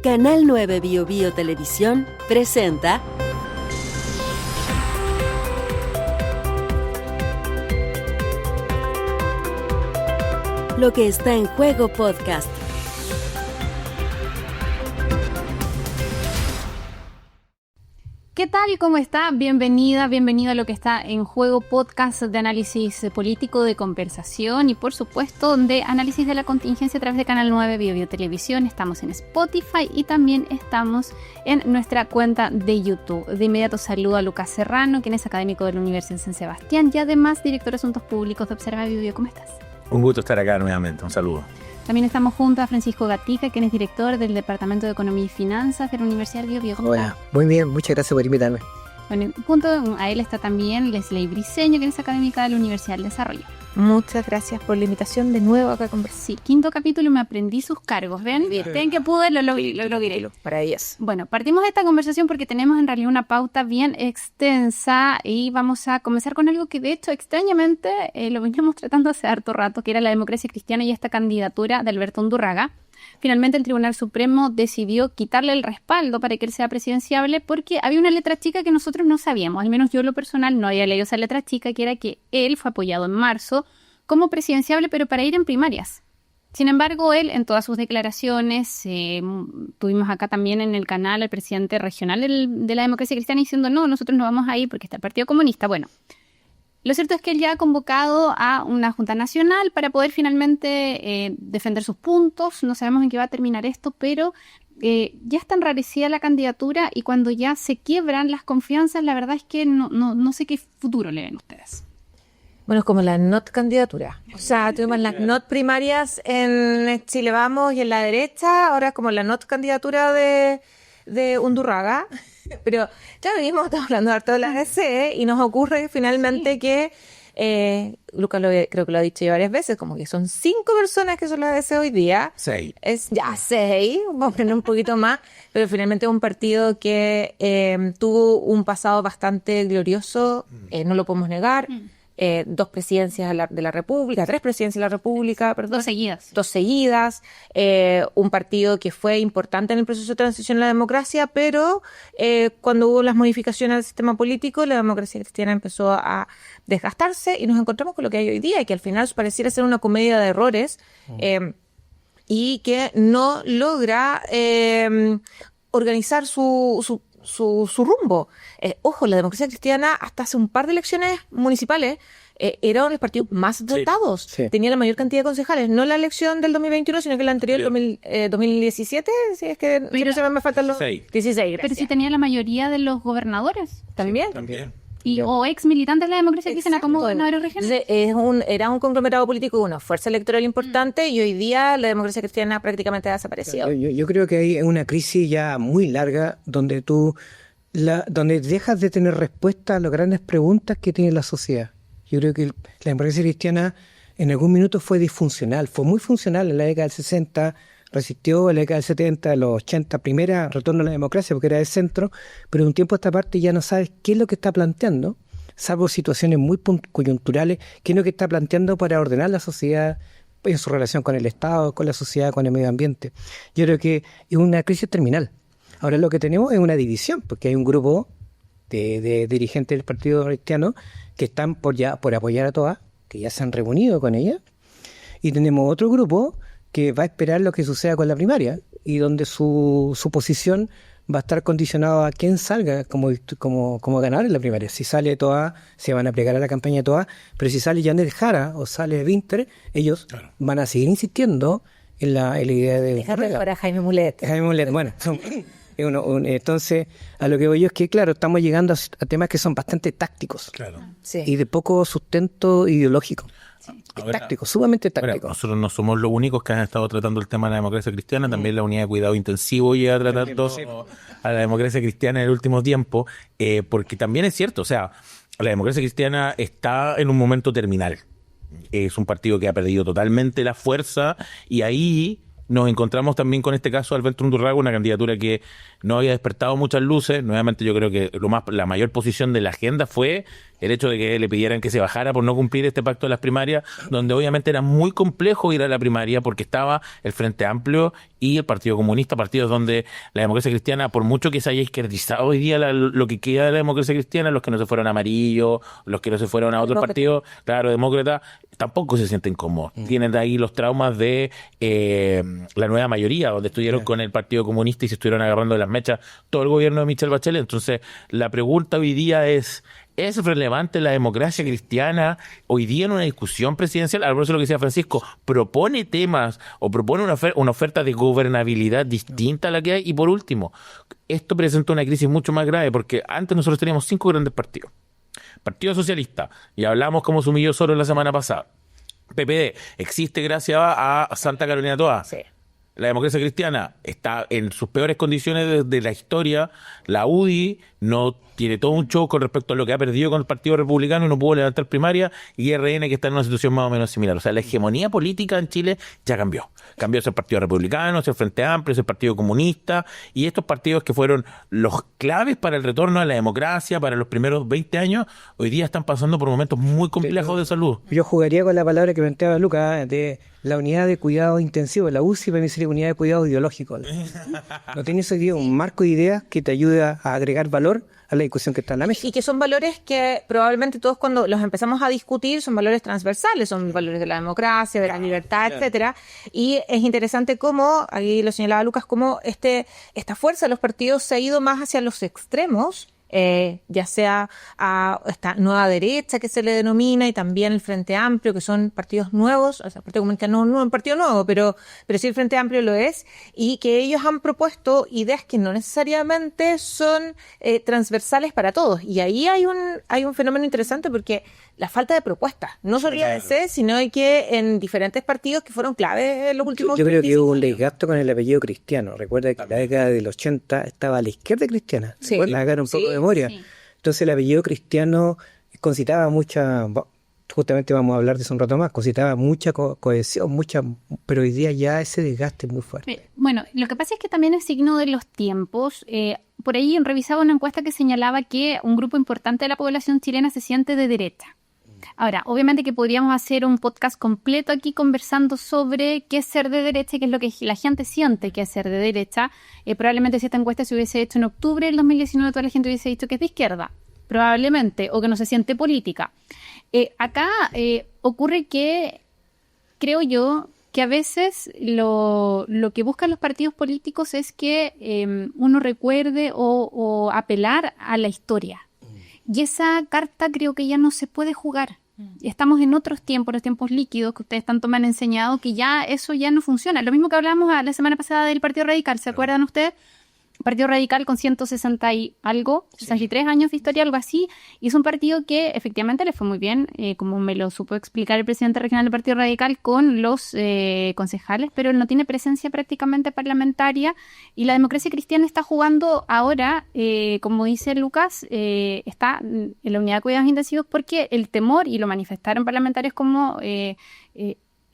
Canal 9 Bio Televisión presenta Lo que está en juego podcast. ¿Qué tal? ¿Cómo está? Bienvenida, bienvenido a Lo que está en juego podcast de análisis político, de conversación y por supuesto de análisis de la contingencia a través de Canal 9 Bio Televisión. Estamos en Spotify y también estamos en nuestra cuenta de YouTube. De inmediato saludo a Lucas Serrano, quien es académico de la Universidad de San Sebastián y además director de Asuntos Públicos de Observa Bio. ¿Cómo estás? Un gusto estar acá nuevamente, un saludo. También estamos junto a Francisco Gatica, quien es director del Departamento de Economía y Finanzas de la Universidad de Bio. Hola, muy bien, muchas gracias por invitarme. Bueno, junto a él está también Leslie Briceño, quien es académica de la Universidad del Desarrollo. Muchas gracias por la invitación de nuevo acá a conversar. Sí, quinto capítulo, me aprendí sus cargos, ¿ven? Ven que pude, lo logré. Maravilloso. Bueno, partimos de esta conversación porque tenemos en realidad una pauta bien extensa y vamos a comenzar con algo que de hecho extrañamente lo veníamos tratando hace harto rato, que era la democracia cristiana y esta candidatura de Alberto Undurraga. Finalmente el Tribunal Supremo decidió quitarle el respaldo para que él sea presidenciable porque había una letra chica que nosotros no sabíamos, al menos yo en lo personal no había leído esa letra chica, que era que él fue apoyado en marzo como presidenciable pero para ir en primarias. Sin embargo, él en todas sus declaraciones, tuvimos acá también en el canal al presidente regional de la democracia cristiana diciendo no, nosotros no vamos a ir porque está el Partido Comunista. Bueno, lo cierto es que él ya ha convocado a una Junta Nacional para poder finalmente defender sus puntos. No sabemos en qué va a terminar esto, pero ya está enrarecida la candidatura y cuando ya se quiebran las confianzas, la verdad es que no sé qué futuro le ven ustedes. Bueno, es como la NOT candidatura. O sea, tuvimos las NOT primarias en Chile Vamos y en la derecha, ahora es como la NOT candidatura de Undurraga. Pero ya venimos, estamos hablando harto de la DC y nos ocurre finalmente que, Lucas creo que lo ha dicho ya varias veces, como que son 5 personas que son la DC hoy día. 6. Es ya 6, vamos a poner un poquito más, pero finalmente es un partido que tuvo un pasado bastante glorioso, no lo podemos negar. 2 presidencias de la República, 3 presidencias de la República, perdón. 2 seguidas, un partido que fue importante en el proceso de transición a la democracia, pero cuando hubo las modificaciones al sistema político, la democracia cristiana empezó a desgastarse y nos encontramos con lo que hay hoy día, y que al final pareciera ser una comedia de errores, y que no logra organizar su rumbo. Ojo, la democracia cristiana hasta hace un par de elecciones municipales era uno de los partidos más votados. Sí. Tenía la mayor cantidad de concejales. No la elección del 2021, sino que la anterior, 2017. Si es que siempre me faltan los 16. Gracias. Pero si tenía la mayoría de los gobernadores. También. O ex militantes de la democracia cristiana como gobernadores regionales. Era un conglomerado político con una fuerza electoral importante y hoy día la democracia cristiana prácticamente ha desaparecido. Yo creo que hay una crisis ya muy larga donde donde dejas de tener respuesta a las grandes preguntas que tiene la sociedad. Yo creo que la democracia cristiana en algún minuto fue disfuncional, fue muy funcional en la década del 60, resistió en la década del 70, en los 80, primera retorno a la democracia porque era de centro, pero de un tiempo a esta parte ya no sabes qué es lo que está planteando, salvo situaciones muy coyunturales, qué es lo que está planteando para ordenar la sociedad en su relación con el Estado, con la sociedad, con el medio ambiente. Yo creo que es una crisis terminal. Ahora lo que tenemos es una división, porque hay un grupo de dirigentes del Partido Cristiano que están por apoyar a todas, que ya se han reunido con ella, y tenemos otro grupo que va a esperar lo que suceda con la primaria y donde su posición va a estar condicionado a quién salga como ganar en la primaria. Si sale Toa, se van a plegar a la campaña de Toa, pero si sale Janet Jara o sale Winter, ellos van a seguir insistiendo en la idea de... Déjate para Jaime Mulet. Bueno, entonces a lo que voy yo es que, claro, estamos llegando a temas que son bastante tácticos y de poco sustento ideológico. Táctico, sumamente táctico. Nosotros no somos los únicos que han estado tratando el tema de la democracia cristiana, también la unidad de cuidado intensivo llega tratando a la democracia cristiana en el último tiempo, porque también es cierto, o sea, la democracia cristiana está en un momento terminal. Es un partido que ha perdido totalmente la fuerza y ahí nos encontramos también con este caso de Alberto Undurraga, una candidatura que no había despertado muchas luces. Nuevamente yo creo que la mayor posición de la agenda fue el hecho de que le pidieran que se bajara por no cumplir este pacto de las primarias, donde obviamente era muy complejo ir a la primaria porque estaba el Frente Amplio y el Partido Comunista, partidos donde la democracia cristiana, por mucho que se haya izquierdizado hoy día lo que queda de la democracia cristiana, los que no se fueron a amarillo, los que no se fueron a otros partidos, claro, demócratas, tampoco se sienten cómodos. Tienen de ahí los traumas de la nueva mayoría, donde estuvieron con el Partido Comunista y se estuvieron agarrando de las mechas todo el gobierno de Michelle Bachelet. Entonces, la pregunta hoy día ¿es relevante la democracia cristiana hoy día en una discusión presidencial? Por eso lo que decía Francisco, propone temas o propone una oferta de gobernabilidad distinta a la que hay. Y por último, esto presenta una crisis mucho más grave porque antes nosotros teníamos 5 grandes partidos. Partido Socialista, y hablamos como se humilló solo la semana pasada. PPD existe gracias a Santa Carolina Toa. Sí. La democracia cristiana está en sus peores condiciones de la historia. La UDI no tiene todo un show con respecto a lo que ha perdido con el Partido Republicano y no pudo levantar primaria. Y RN, que está en una situación más o menos similar. O sea, la hegemonía política en Chile ya cambió. Cambió hacia el Partido Republicano, hacia el Frente Amplio, hacia el Partido Comunista. Y estos partidos que fueron los claves para el retorno a la democracia, para los primeros 20 años, hoy día están pasando por momentos muy complejos de salud. Yo jugaría con la palabra que planteaba Lucas, de la unidad de cuidado intensivo. La UCI para mí sería unidad de cuidado ideológico. No tiene ese día un marco de ideas que te ayuda a agregar valor a la discusión que está en la mesa. Y que son valores que probablemente todos cuando los empezamos a discutir son valores transversales, son valores de la democracia, de la libertad, etcétera. Y es interesante cómo, ahí lo señalaba Lucas, cómo esta fuerza de los partidos se ha ido más hacia los extremos, ya sea a esta nueva derecha que se le denomina y también el Frente Amplio, que son partidos nuevos, o sea, el Partido Comunista no es un partido nuevo, pero sí el Frente Amplio lo es, y que ellos han propuesto ideas que no necesariamente son transversales para todos. Y ahí hay un fenómeno interesante porque la falta de propuestas, no solo en la DC, sino que en diferentes partidos que fueron claves en los últimos Yo creo que 25 hubo un años. desgasto con el apellido Cristiano. Recuerda que en la década del 80 estaba a la izquierda cristiana. Sí. La sacar un poco Sí, de memoria. sí. Entonces el apellido Cristiano concitaba mucha, justamente vamos a hablar de eso un rato más, concitaba mucha cohesión, pero hoy día ya ese desgaste es muy fuerte. Bueno, lo que pasa es que también es signo de los tiempos. Por ahí revisaba una encuesta que señalaba que un grupo importante de la población chilena se siente de derecha. Ahora, obviamente que podríamos hacer un podcast completo aquí conversando sobre qué es ser de derecha y qué es lo que la gente siente que es ser de derecha. Probablemente si esta encuesta se hubiese hecho en octubre del 2019, toda la gente hubiese dicho que es de izquierda, probablemente, o que no se siente política. Acá ocurre que, creo yo, que a veces lo que buscan los partidos políticos es que uno recuerde o apelar a la historia. Y esa carta creo que ya no se puede jugar. Estamos en otros tiempos, los tiempos líquidos que ustedes tanto me han enseñado, que ya eso ya no funciona. Lo mismo que hablamos la semana pasada del Partido Radical, ¿se acuerdan ustedes? Partido Radical con 160 y algo, 63 años de historia, algo así, y es un partido que efectivamente le fue muy bien, como me lo supo explicar el presidente regional del Partido Radical, con los concejales, pero él no tiene presencia prácticamente parlamentaria, y la democracia cristiana está jugando ahora, como dice Lucas, está en la unidad de cuidados intensivos porque el temor, y lo manifestaron parlamentarios como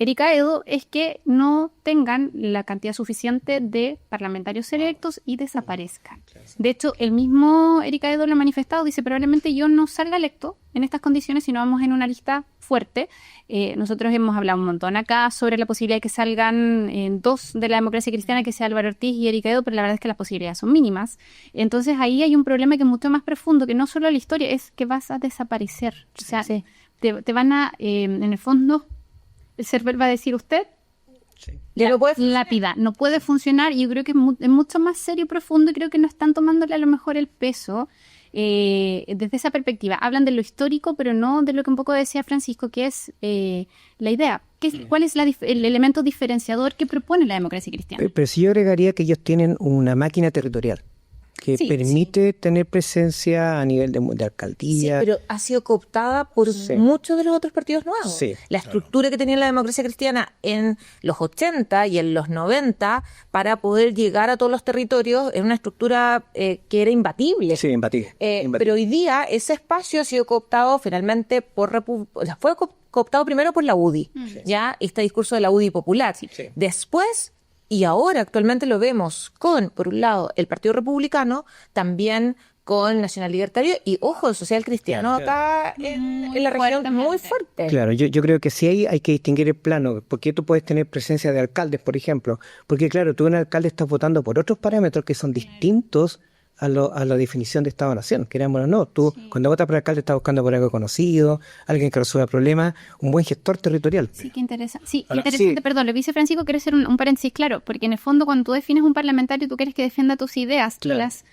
Erika Edo, es que no tengan la cantidad suficiente de parlamentarios electos y desaparezcan. De hecho, el mismo Erika Edo lo ha manifestado, dice, probablemente yo no salga electo en estas condiciones si no vamos en una lista fuerte. Nosotros hemos hablado un montón acá sobre la posibilidad de que salgan 2 de la democracia cristiana, que sea Álvaro Ortiz y Erika Edo, pero la verdad es que las posibilidades son mínimas. Entonces ahí hay un problema que es mucho más profundo, que no solo la historia, es que vas a desaparecer. O sea, te van a, en el fondo, el CERVEL va a decir usted, Ya no puede funcionar. lápida, no puede funcionar, y yo creo que es mucho más serio y profundo, y creo que no están tomándole a lo mejor el peso desde esa perspectiva. Hablan de lo histórico, pero no de lo que un poco decía Francisco, que es la idea. ¿Cuál es el elemento diferenciador que propone la democracia cristiana? Pero sí yo agregaría que ellos tienen una máquina territorial que Sí, permite tener presencia a nivel de Sí, alcaldía. pero ha sido cooptada por Sí. muchos de los otros partidos nuevos. Sí, La estructura que tenía la democracia cristiana en los 80 y en los 90 para poder llegar a todos los territorios es una estructura que era imbatible. Sí, imbatible. Pero hoy día ese espacio ha sido cooptado finalmente por fue cooptado primero por la UDI, ya este discurso de la UDI popular. Sí. Después, y ahora actualmente lo vemos con, por un lado, el Partido Republicano, también con Nacional Libertario y, ojo, el social cristiano acá en la región muy fuerte. Claro, yo creo que sí hay que distinguir el plano, porque tú puedes tener presencia de alcaldes, por ejemplo, porque claro, tú en alcalde estás votando por otros parámetros que son distintos a la definición de Estado-Nación, queramos o no. Tú cuando votas por alcalde estás buscando por algo conocido, alguien que resuelva problemas, un buen gestor territorial. Sí, qué interesante. Sí, interesante. Perdón, lo que dice Francisco, quiero hacer un paréntesis, claro, porque en el fondo cuando tú defines un parlamentario, tú quieres que defienda tus ideas, las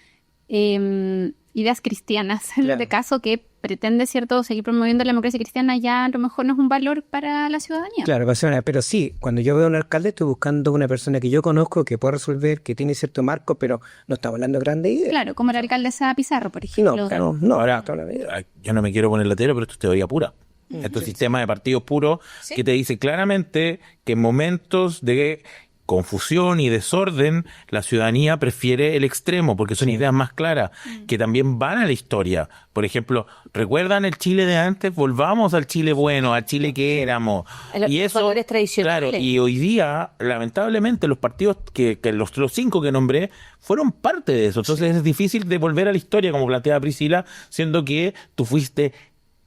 ideas cristianas, en este caso que pretende, ¿cierto?, seguir promoviendo la democracia cristiana, ya a lo mejor no es un valor para la ciudadanía. Claro, pero sí, cuando yo veo a un alcalde estoy buscando una persona que yo conozco, que puede resolver, que tiene cierto marco, pero no estamos hablando de grandes ideas. Claro, como la alcaldesa Pizarro, por ejemplo. No, Ahora, toda la vida. yo no me quiero poner latero, pero esto es teoría pura. Esto es sistema de partidos puro que te dice claramente que en momentos de confusión y desorden, la ciudadanía prefiere el extremo, porque son ideas más claras, que también van a la historia. Por ejemplo, ¿recuerdan el Chile de antes? Volvamos al Chile bueno, al Chile que éramos. Y eso, valores tradicionales. claro, y hoy día, lamentablemente, los partidos que los 5 que nombré fueron parte de eso. Entonces es difícil de volver a la historia, como planteaba Priscila, siendo que tú fuiste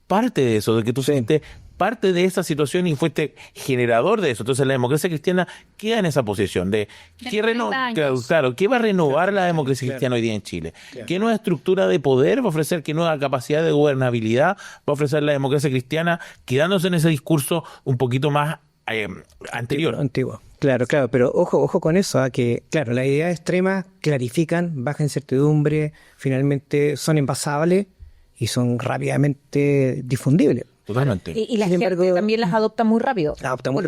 parte de eso, de que tú fuiste parte de esa situación y fuiste generador de eso. Entonces la democracia cristiana queda en esa posición de ¿qué va a renovar la democracia cristiana hoy día en Chile? ¿Qué nueva estructura de poder va a ofrecer? ¿Qué nueva capacidad de gobernabilidad va a ofrecer la democracia cristiana, quedándose en ese discurso un poquito más anterior? Antiguo. Claro, pero ojo con eso, que claro, las ideas extremas clarifican, baja incertidumbre, finalmente son envasables y son rápidamente difundibles. Totalmente. Y la gente también las adopta muy rápido.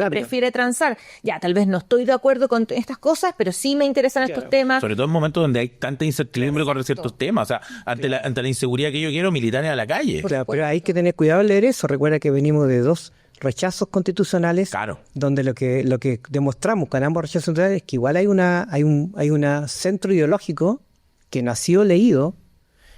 Prefiere transar. Ya, tal vez no estoy de acuerdo con estas cosas, pero sí me interesan estos temas. Sobre todo en momentos donde hay tanta incertidumbre con ciertos temas. O sea, ante la inseguridad que yo quiero, militares a la calle. Claro, pero hay que tener cuidado al leer eso. Recuerda que venimos de 2 rechazos constitucionales, donde lo que demostramos con ambos rechazos constitucionales es que igual hay un centro ideológico que nació leído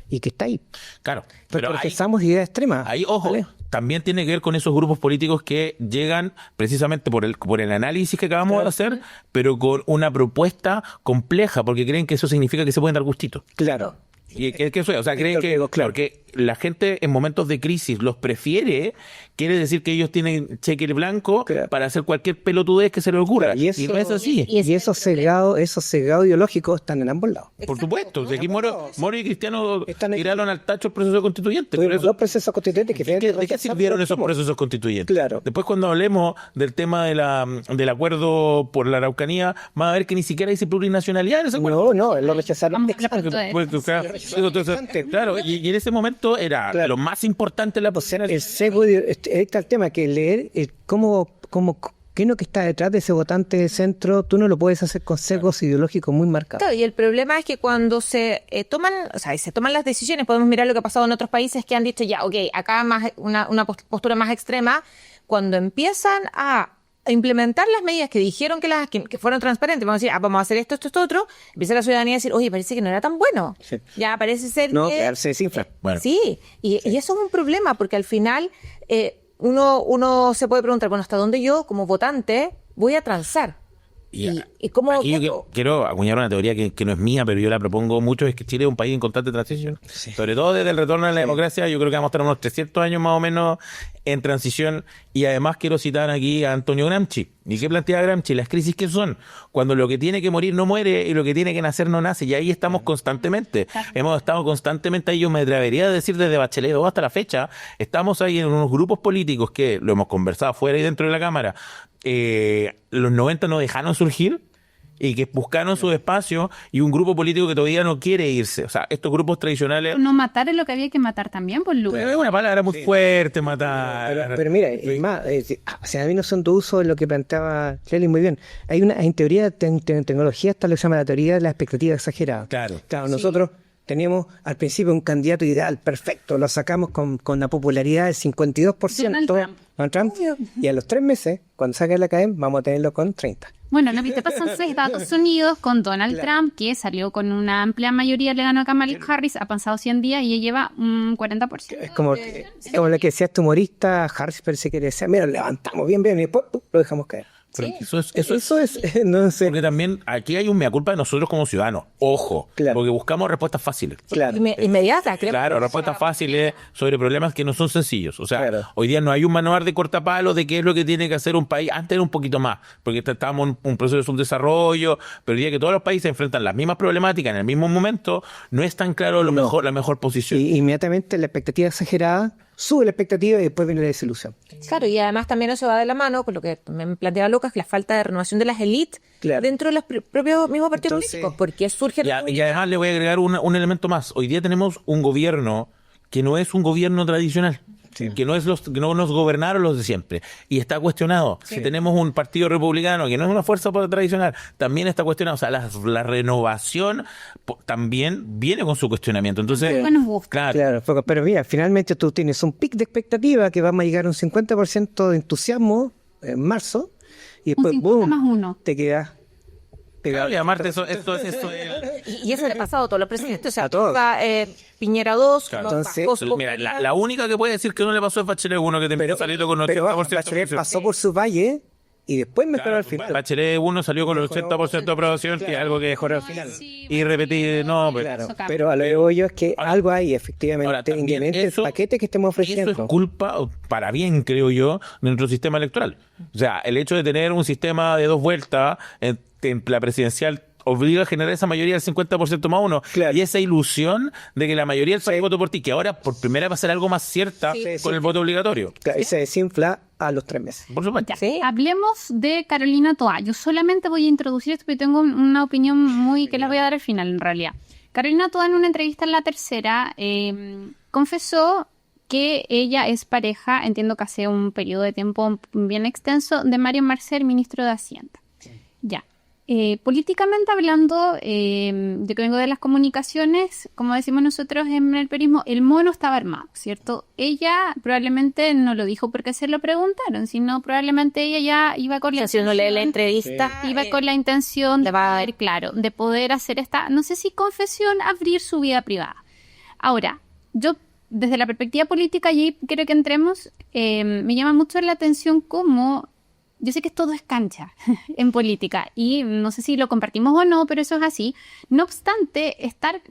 y que está ahí. Claro. Pero profesamos ideas extremas. Ahí, ojo, ¿vale? También tiene que ver con esos grupos políticos que llegan precisamente por el análisis que acabamos de hacer, pero con una propuesta compleja, porque creen que eso significa que se pueden dar gustitos. Claro. Y que eso es, o sea, creen que porque la gente en momentos de crisis los prefiere, quiere decir que ellos tienen cheque blanco para hacer cualquier pelotudez que se les ocurra. Y no es así. Y esos sesgados ideológicos están en ambos lados. Por supuesto. Aquí Moro y Cristiano tiraron al tacho el proceso constituyente. Tuvimos 2 procesos constituyentes ¿De qué sirvieron esos procesos constituyentes? Claro. Después, cuando hablemos del tema del acuerdo por la Araucanía, van a ver que ni siquiera dice plurinacionalidad en ese acuerdo. No, lo rechazaron. Claro, y en ese momento era lo más importante la posición. El sesgo, está el tema que leer qué es lo que está detrás de ese votante de centro, tú no lo puedes hacer con sesgos ideológicos muy marcados. Claro, y el problema es que cuando se toman las decisiones, podemos mirar lo que ha pasado en otros países que han dicho ya, acá más una postura más extrema, cuando empiezan a implementar las medidas que dijeron que fueron transparentes, vamos a decir, vamos a hacer esto, otro, empieza la ciudadanía a decir, oye, parece que no era tan bueno. Sí. Ya parece ser que se desinfla. Bueno. Sí, y eso es un problema, porque al final uno se puede preguntar, bueno, ¿hasta dónde yo, como votante, voy a transar? ¿Y cómo? Aquí yo quiero acuñar una teoría que no es mía, pero yo la propongo mucho, es que Chile es un país en constante transición. Sí. Sobre todo desde el retorno a la democracia, yo creo que vamos a estar unos 300 años más o menos en transición. Y además quiero citar aquí a Antonio Gramsci. ¿Y qué plantea Gramsci? Las crisis que son cuando lo que tiene que morir no muere y lo que tiene que nacer no nace. Y ahí estamos constantemente. Hemos estado constantemente ahí. Yo me atrevería a decir desde Bachelet 2 hasta la fecha, estamos ahí en unos grupos políticos que lo hemos conversado fuera y dentro de la Cámara. Los 90 no dejaron surgir y que buscaron su espacio, y un grupo político que todavía no quiere irse. O sea, estos grupos tradicionales... No matar es lo que había que matar también, por Lucas. Es una palabra muy fuerte, matar. Pero mira, y más, a mí no son de uso en lo que planteaba Cleli muy bien. En teoría, en tecnología está lo que se llama la teoría de la expectativa exagerada. Claro, nosotros teníamos al principio un candidato ideal, perfecto, lo sacamos con la popularidad del 52%. Donald Trump. Y a los 3 meses, cuando saque la CADEM, vamos a tenerlo con 30%. Bueno, lo que te pasa en Estados Unidos con Donald Trump, que salió con una amplia mayoría, le ganó a Kamala Harris, ha pasado 100 días y ella lleva un 40%. Es como lo que decía este humorista, Harris parece que decía, mira, levantamos bien, y después lo dejamos caer. Pero Sí. eso es no sé. porque también aquí hay un mea culpa de nosotros como ciudadanos. Ojo, Claro. porque buscamos respuestas fáciles. Claro. Inmediata, creo. Claro, respuestas fáciles sobre problemas que no son sencillos. O sea, Claro. hoy día no hay un manual de cortapalos de qué es lo que tiene que hacer un país. Antes era un poquito más, porque estábamos en un proceso de subdesarrollo, pero hoy día que todos los países enfrentan las mismas problemáticas en el mismo momento, no es tan claro No. la mejor posición. Y inmediatamente la expectativa exagerada sube la expectativa y después viene la desilusión. Claro, y además también eso va de la mano con lo que me planteaba Lucas, la falta de renovación de las élites Claro. dentro de los propios mismos partidos Entonces- políticos, porque surge... Y además le voy a agregar un elemento más. Hoy día tenemos un gobierno que no es un gobierno tradicional. Que no nos gobernaron los de siempre. Y está cuestionado. Tenemos un partido republicano que no es una fuerza tradicional. También está cuestionado. O sea, la renovación también viene con su cuestionamiento. Entonces, Tampoco nos gusta. claro. Claro, pero mira, finalmente tú tienes un pic de expectativa que vamos a llegar a un 50% de entusiasmo en marzo y después, 50 ¡boom!, más 1. te quedas pegado. Y aparte, eso es Y eso le ha pasado a todos los presidentes. O sea, A todos. va, Piñera 2, Claro. Entonces, Mira, la única que puede decir que no le pasó es Bachelet 1, que terminó saliendo con 80%. Pero Bachelet pasó por su valle y después mejoró al final. Bachelet 1 salió con el 80% de aprobación, que es algo que mejoró al final. Y repetí, no, pero... Claro, Eso cambia. pero a lo que voy yo es que Ahora- algo hay efectivamente, Ahora, también independiente eso- del paquete que estemos Eso ofreciendo. es culpa, para bien, creo yo, de nuestro sistema electoral. O sea, el hecho de tener un sistema de 2 vueltas en la presidencial obliga a generar esa mayoría del 50% más 1. Claro. Y esa ilusión de que la mayoría del país votó por ti, que ahora por primera vez va a ser algo más cierta Sí, con sí. el voto obligatorio. Claro, y se desinfla a los 3 meses. Por supuesto. Ya, Sí. hablemos de Carolina Toá. Yo solamente voy a introducir esto porque tengo una opinión muy que la voy a dar al final, en realidad. Carolina Toá, en una entrevista en La Tercera, confesó que ella es pareja, entiendo que hace un periodo de tiempo bien extenso, de Mario Marcel, ministro de Hacienda. Ya. Políticamente hablando, yo que vengo de las comunicaciones, como decimos nosotros en el periodismo, el mono estaba armado, ¿cierto? Ella probablemente no lo dijo porque se lo preguntaron, sino probablemente ella ya iba con la Si uno lee la intención- entrevista, iba con la intención de le va a- poder, claro, de poder hacer esta, no sé si confesión, abrir su vida privada. Ahora, yo desde la perspectiva política, y ahí quiero que entremos, me llama mucho la atención cómo, yo sé que todo es cancha en política, y no sé si lo compartimos o no, pero eso es así. No obstante, estar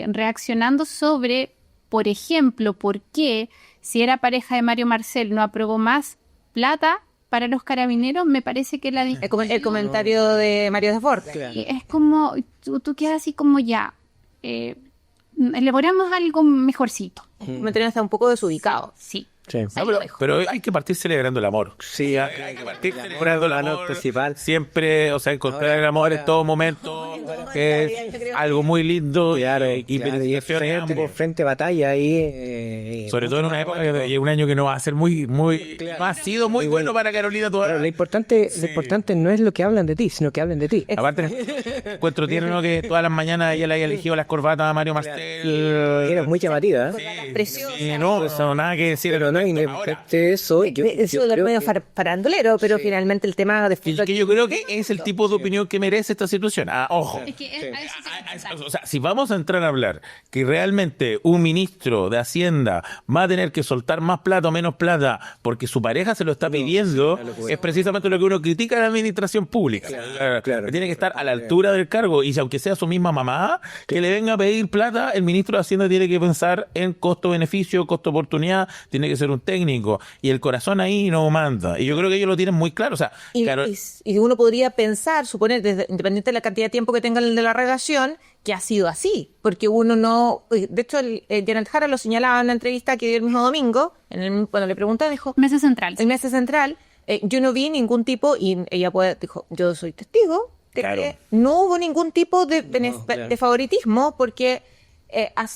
reaccionando sobre, por ejemplo, por qué si era pareja de Mario Marcel no aprobó más plata para los carabineros, me parece que la el comentario de Mario Desbordes. es como, tú quedas así como ya, elaboramos algo mejorcito. El comentario está un poco desubicado. Sí. Sí. Ahí lo dejo. Pero hay que partir celebrando el amor. Sí, Hay que partir celebrando el amor principal. Siempre, o sea, encontrar el amor en todo momento, que es algo muy lindo. Claro, y claro, y es felicitaciones a frente, ambos. frente a batalla ahí. Sobre todo en una época y un año que no va a ser muy, no ha sido muy bueno para Carolina Pero todavía. lo importante no es lo que hablan de ti, sino que hablen de ti. Aparte, encuentro tierno que todas las mañanas ella le haya elegido las corbatas a Mario Marcel. Eres muy llamativa, ¿eh? Preciosa. Sí, no, eso nada que decir. Pero no, independientemente de eso, Eso es medio farandulero, pero finalmente el tema de Y que yo creo que es el tipo de opinión que merece esta situación. Ojo. Es que a eso se trata. O sea, si vamos a entrar a hablar que realmente un ministro de Hacienda va a tener que soltar más plata o menos plata porque su pareja se lo está pidiendo, es precisamente lo que uno critica a la administración pública. claro. Que tiene que estar a la altura del cargo y si aunque sea su misma mamá, que le venga a pedir plata, el ministro de Hacienda tiene que pensar en costo-beneficio, costo-oportunidad, tiene que ser un técnico y el corazón ahí no manda. Y yo creo que ellos lo tienen muy claro. O sea, Y uno podría pensar, suponer, independiente de la cantidad de tiempo que tenga el de la relación, que ha sido así, porque uno no... De hecho, Janet Jara lo señalaba en una entrevista que dio el mismo domingo, cuando le preguntaban, dijo, Mesa central. el Mesa Central, yo no vi ningún tipo, y ella dijo, yo soy testigo, de Claro. que no hubo ningún tipo de favoritismo, porque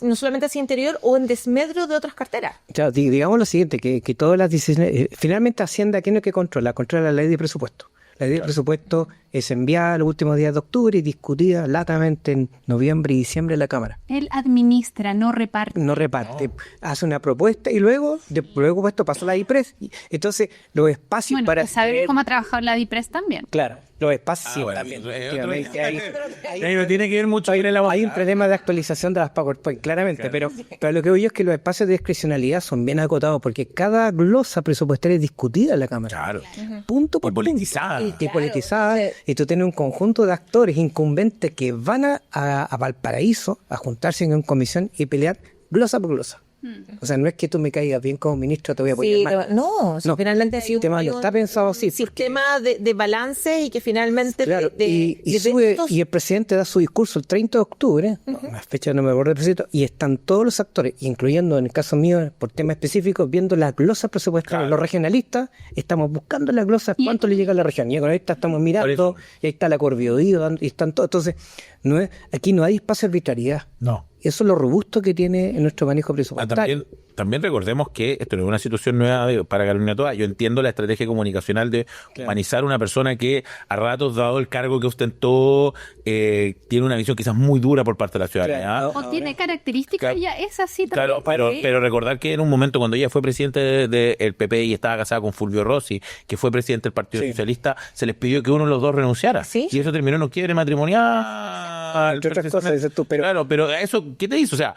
no solamente hacia interior o en desmedro de otras carteras. Claro, digamos lo siguiente, que todas las decisiones, finalmente Hacienda, ¿qué es lo que controla? Controla la ley de presupuesto. La ley de presupuesto es enviada los últimos días de octubre y discutida latamente en noviembre y diciembre en la Cámara. Él administra, no reparte. No reparte, hace una propuesta y luego esto pasa a la IPRES. Entonces, los espacios Bueno, para... pues sabemos cómo ha trabajado la DIPRES también. Claro. Los espacios sí, bueno, también. otro- Efectivamente, Ahí no tiene que ver mucho con el agua. hay un problema de actualización de las PowerPoint, claramente, pero lo que veo yo es que los espacios de discrecionalidad son bien acotados porque cada glosa presupuestaria es discutida en la Cámara. Claro. Punto por Y politizada. punto. Y politizada. Y tú tienes un conjunto de actores incumbentes que van a Valparaíso a juntarse en una comisión y pelear glosa por glosa. O sea, no es que tú me caigas bien como ministro, te voy a apoyar Sí, más. no, o sea, No, finalmente el tema no está pensado así, un sistema de balance y que finalmente Claro, y de sube, eventos- y el presidente da su discurso el 30 de octubre, la fecha no me acuerdo del presidente, y están todos los actores, incluyendo en el caso mío, por temas específicos, viendo las glosas presupuestarias. Los regionalistas estamos buscando las glosas, cuánto le llega a la región. Y con esta estamos mirando, y ahí está la Corbiodío, y están todos. Entonces, aquí no hay espacio de arbitrariedad. No. Eso es lo robusto que tiene en nuestro manejo presupuestario. También recordemos que esto no es una situación nueva para Carolina Toa. Yo entiendo la estrategia comunicacional de humanizar a una persona que a ratos, dado el cargo que ostentó, tiene una visión quizás muy dura por parte de la ciudadanía. Claro. O tiene características, Claro. ella es así Claro, también. pero recordar que en un momento cuando ella fue presidente del PP y estaba casada con Fulvio Rossi, que fue presidente del Partido Socialista, se les pidió que uno de los dos renunciara. Sí. Y eso terminó en un quiebre matrimonial. Entre otras cosas, dices tú, pero... Claro, pero eso, ¿qué te hizo? O sea,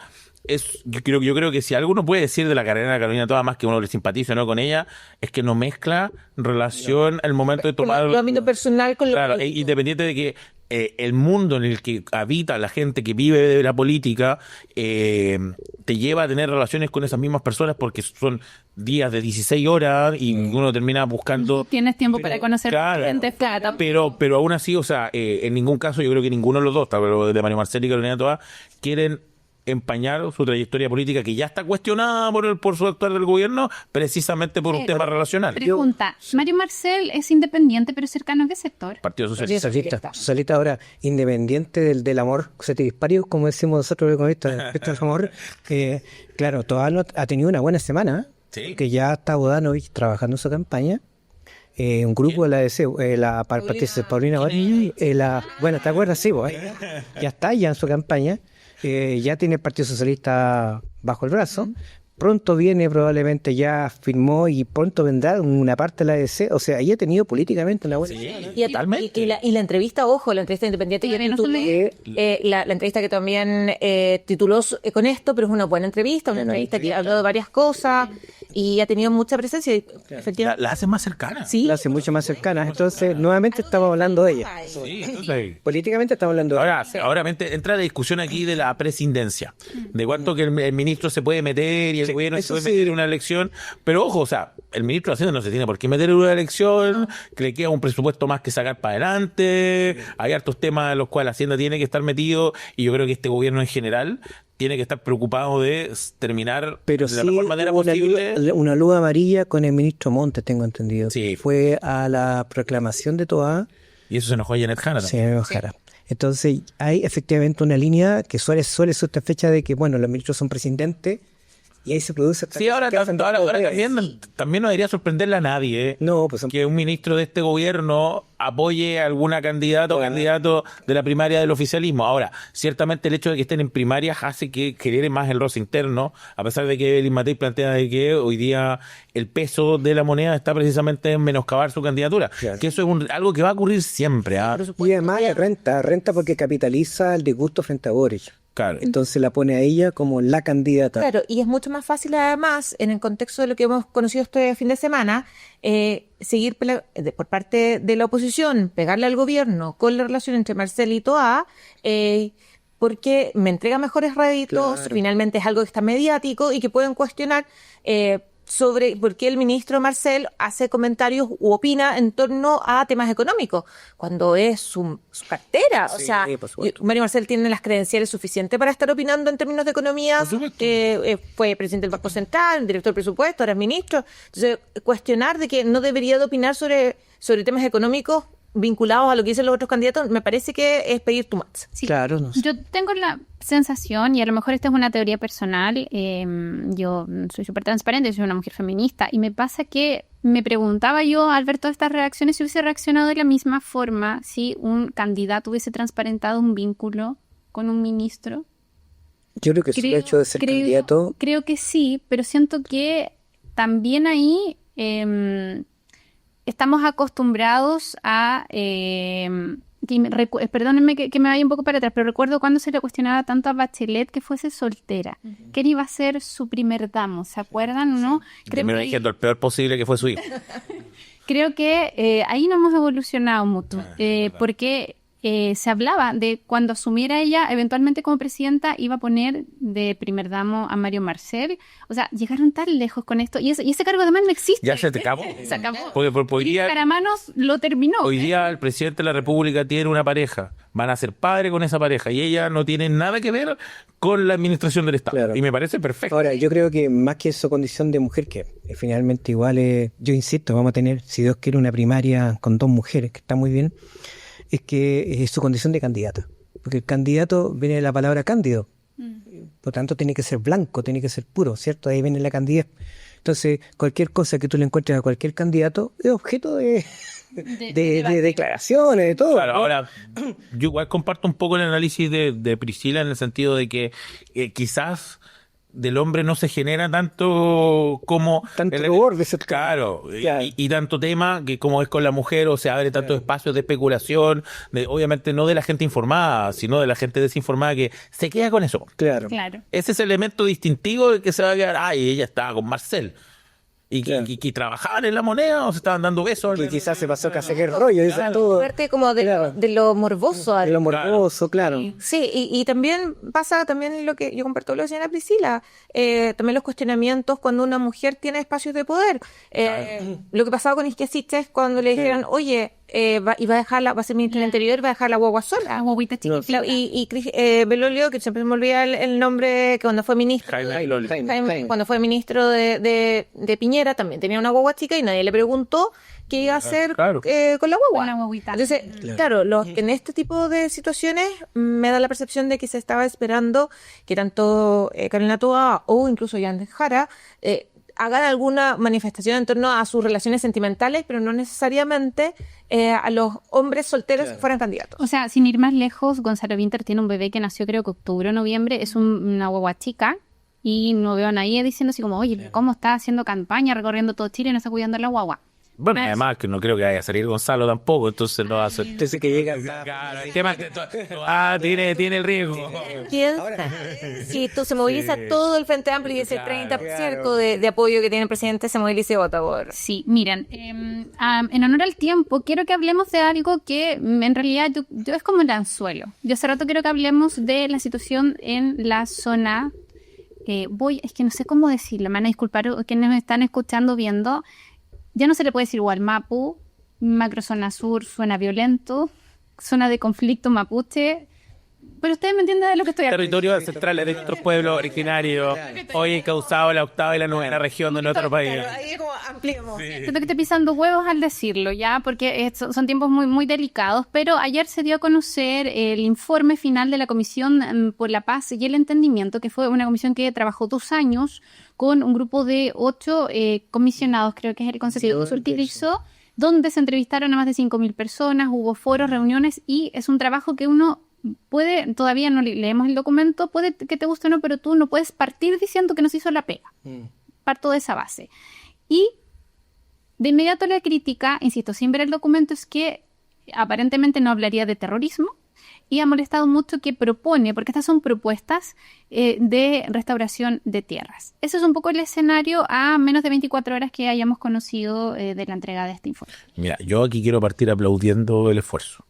yo creo que si alguno puede decir de la carrera de Carolina Toa, más que uno le simpatiza o no con ella, es que no mezcla relación al momento de con tomar... lo ámbito personal con lo Claro, político. independiente de que el mundo en el que habita la gente que vive de la política te lleva a tener relaciones con esas mismas personas porque son días de 16 horas y uno termina buscando... Tienes tiempo para conocer Claro. gente. Claro. Pero aún así, o sea, en ningún caso yo creo que ninguno de los dos, pero de Mario Marcel y Carolina Toa, quieren empañar su trayectoria política que ya está cuestionada por su actuar del gobierno precisamente por un tema relacional. Pregunta, Mario Marcel es independiente pero cercano a qué sector? Partido Socialista. Socialista ahora, independiente del amor satisfactorio, como decimos nosotros economistas, respecto al amor, claro, Toa ha tenido una buena semana, Sí. que ya está Bodanovich trabajando en su campaña, un grupo de la DC, Paulina Bodanovich, bueno, ¿te acuerdas? Sí, pues, ya está ya en su campaña, ya tiene el Partido Socialista bajo el brazo. Pronto viene, probablemente ya firmó y pronto vendrá una parte de la ADC. O sea, ella ha tenido políticamente una buena... Y la entrevista, ojo, la entrevista independiente, yo Todavía no titulé, se lee. la entrevista que también tituló con esto, pero es una buena entrevista, una entrevista que habló de varias cosas y ha tenido mucha presencia. Y, efectivamente, La hace más cercana. sí. La hace mucho más cercana. Entonces, nuevamente estamos hablando de ella. Sí, entonces... Políticamente estamos hablando de ella. Ahora entra la discusión aquí de la presidencia, de cuánto que el ministro se puede meter y el gobierno se eso puede sí. meter en una elección, pero ojo, o sea, el ministro de Hacienda no se tiene por qué meter en una elección, que le queda un presupuesto más que sacar para adelante, hay hartos temas en los cuales Hacienda tiene que estar metido y yo creo que este gobierno en general tiene que estar preocupado de terminar Pero de la sí mejor manera hubo posible. una luz amarilla con el ministro Montes, tengo entendido. Sí. Fue a la proclamación de Toa, Y eso se enojó a Janet Hanna también. se Ojara. Entonces, hay efectivamente una línea que suele ser esta fecha de que, bueno, los ministros son presidentes y ahí se produce... Sí, ahora también no debería sorprenderle a nadie No, pues son... que un ministro de este gobierno apoye a alguna candidata o candidato de la primaria del oficialismo. Ahora, ciertamente el hecho de que estén en primarias hace que genere más el roce interno, a pesar de que Evelyn Matei plantea de que hoy día el peso de la moneda está precisamente en menoscabar su candidatura. Claro. Que eso es algo que va a ocurrir siempre. ¿Ah? Y además renta porque capitaliza el disgusto frente a Boric. Claro. Entonces la pone a ella como la candidata. Claro, y es mucho más fácil además, en el contexto de lo que hemos conocido este fin de semana, seguir por parte de la oposición, pegarle al gobierno con la relación entre Marcel y Toa, porque me entrega mejores réditos, Claro. finalmente es algo que está mediático y que pueden cuestionar sobre por qué el ministro Marcel hace comentarios u opina en torno a temas económicos, cuando es su cartera. O Sí, sea, por supuesto. Mario Marcel tiene las credenciales suficientes para estar opinando en términos de economía. Por supuesto. Fue presidente del Banco Central, director de presupuesto, ahora es ministro. Entonces, cuestionar de que no debería de opinar sobre temas económicos vinculados a lo que dicen los otros candidatos, me parece que es pedir too much. Sí. Claro, no sé. Yo tengo la sensación, y a lo mejor esta es una teoría personal, yo soy súper transparente, soy una mujer feminista, y me pasa que me preguntaba yo al ver todas estas reacciones si hubiese reaccionado de la misma forma si un candidato hubiese transparentado un vínculo con un ministro. Yo creo que el hecho de ser candidato... Creo que sí, pero siento que también ahí estamos acostumbrados a... perdónenme que me vaya un poco para atrás, pero recuerdo cuando se le cuestionaba tanto a Bachelet que fuese soltera. ¿Quién iba a ser su primer damo? ¿Se acuerdan o no? Terminó diciendo el peor posible, que fue su hijo. Creo que ahí no hemos evolucionado mucho, porque se hablaba de cuando asumiera ella, eventualmente como presidenta, iba a poner de primer damo a Mario Marcel. O sea, llegaron tan lejos con esto, y ese cargo además no existe. Ya se te acabó. Se acabó. Porque hoy Y día, Caramanos lo terminó. hoy día el presidente de la República tiene una pareja, van a ser padre con esa pareja, y ella no tiene nada que ver con la administración del Estado. Claro. Y me parece perfecto. Ahora, yo creo que más que su condición de mujer, que finalmente igual yo insisto, vamos a tener, si Dios quiere, una primaria con 2 mujeres, que está muy bien, es que es su condición de candidata. Porque el candidato viene de la palabra cándido. Por tanto, tiene que ser blanco, tiene que ser puro, ¿cierto? Ahí viene la candidez. Entonces, cualquier cosa que tú le encuentres a cualquier candidato es objeto de declaraciones, de todo. Claro, ¿no? ahora, yo igual comparto un poco el análisis de Priscila, en el sentido de que quizás del hombre no se genera tanto como... Tanto rubor de ser... Claro, Claro. y tanto tema que como es con la mujer, o se abre tantos espacios de especulación, obviamente no de la gente informada, sino de la gente desinformada que se queda con eso. Claro. Claro. Ese es el elemento distintivo de que se va a quedar, ay, ella estaba con Marcel. Y Claro. que trabajaban en la moneda o se estaban dando besos. Y quizás se pasó casi que el rollo, eso es todo. Parte como Claro. de lo morboso. De lo morboso, claro. Sí, y también pasa también lo que yo comparto con la señora Priscila, también los cuestionamientos cuando una mujer tiene espacios de poder. Lo que pasaba con Isquia Siches cuando le dijeron, oye, va a ser ministra del Interior, va a dejar la guagua sola. La guaguita chiquitita. Y Belolio, que siempre me olvida el nombre, que cuando fue ministro, cuando fue ministro de Piñera, también tenía una guagua chica y nadie le preguntó qué iba a hacer Claro. con la guagua. Con la guaguita. Entonces, claro, en este tipo de situaciones me da la percepción de que se estaba esperando que tanto Carolina Toa o incluso Yandel Jara hagan alguna manifestación en torno a sus relaciones sentimentales, pero no necesariamente a los hombres solteros que fueran candidatos. O sea, sin ir más lejos, Gonzalo Vinter tiene un bebé que nació creo que octubre o noviembre, es una guagua chica, y no veo a nadie diciendo así como, oye, ¿cómo está haciendo campaña, recorriendo todo Chile y no está cuidando a la guagua? Bueno, además que no creo que vaya a salir Gonzalo tampoco, entonces no va a ser... Entonces que llega... Claro, el tema es que tiene el riesgo. Piensa, si tú se moviliza todo el Frente Amplio y ese 30% de apoyo que tiene el presidente se moviliza y vota por... Sí, miren, en honor al tiempo, quiero que hablemos de algo que en realidad yo es como el anzuelo. Yo hace rato quiero que hablemos de la situación en la zona... es que no sé cómo decirlo, me van a disculpar quienes me están escuchando, viendo... Ya no se le puede decir Gualmapu, macrozona sur suena violento, zona de conflicto mapuche, pero ustedes me entienden de lo que estoy hablando. Territorios centrales de nuestros pueblos originarios, hoy encauzado la 8ª y la 9ª región de nuestro país. Claro, ahí como ampliemos. Siento que estoy pisando huevos al decirlo, ya, porque son tiempos muy, muy delicados, pero ayer se dio a conocer el informe final de la Comisión por la Paz y el Entendimiento, que fue una comisión que trabajó 2 años con un grupo de 8 comisionados, creo que es el concepto que se utilizó, donde se entrevistaron a más de 5.000 personas, hubo foros, reuniones, y es un trabajo que uno puede, todavía no leemos el documento, puede que te guste o no, pero tú no puedes partir diciendo que no se hizo la pega. Parto de esa base. Y de inmediato la crítica, insisto, sin ver el documento, es que aparentemente no hablaría de terrorismo, y ha molestado mucho que propone, porque estas son propuestas de restauración de tierras. Ese es un poco el escenario a menos de 24 horas que hayamos conocido de la entrega de este informe. Mira, yo aquí quiero partir aplaudiendo el esfuerzo,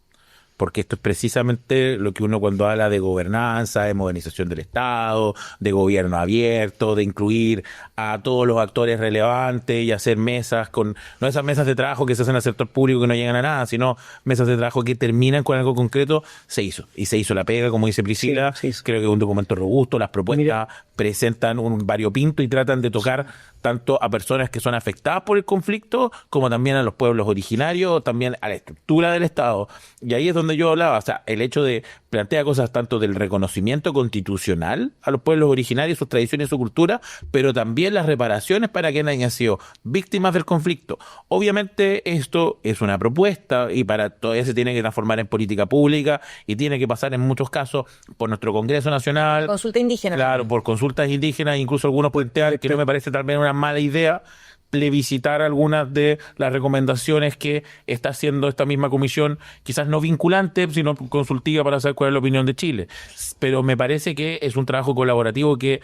porque esto es precisamente lo que uno cuando habla de gobernanza, de modernización del Estado, de gobierno abierto, de incluir a todos los actores relevantes y hacer mesas no esas mesas de trabajo que se hacen al sector público que no llegan a nada, sino mesas de trabajo que terminan con algo concreto, se hizo. Y se hizo la pega, como dice Priscila, Sí. creo que es un documento robusto, las propuestas presentan un variopinto y tratan de tocar tanto a personas que son afectadas por el conflicto, como también a los pueblos originarios, también a la estructura del Estado. Y ahí es donde yo hablaba, o sea, el hecho de plantear cosas tanto del reconocimiento constitucional a los pueblos originarios, sus tradiciones y su cultura, pero también las reparaciones para quienes hayan sido víctimas del conflicto. Obviamente esto es una propuesta y todavía se tiene que transformar en política pública y tiene que pasar en muchos casos por nuestro Congreso Nacional. Consulta indígena. Claro, por consultas indígenas, incluso algunos plantean que no me parece tal vez una mala idea plebiscitar algunas de las recomendaciones que está haciendo esta misma comisión, quizás no vinculante, sino consultiva para saber cuál es la opinión de Chile. Pero me parece que es un trabajo colaborativo que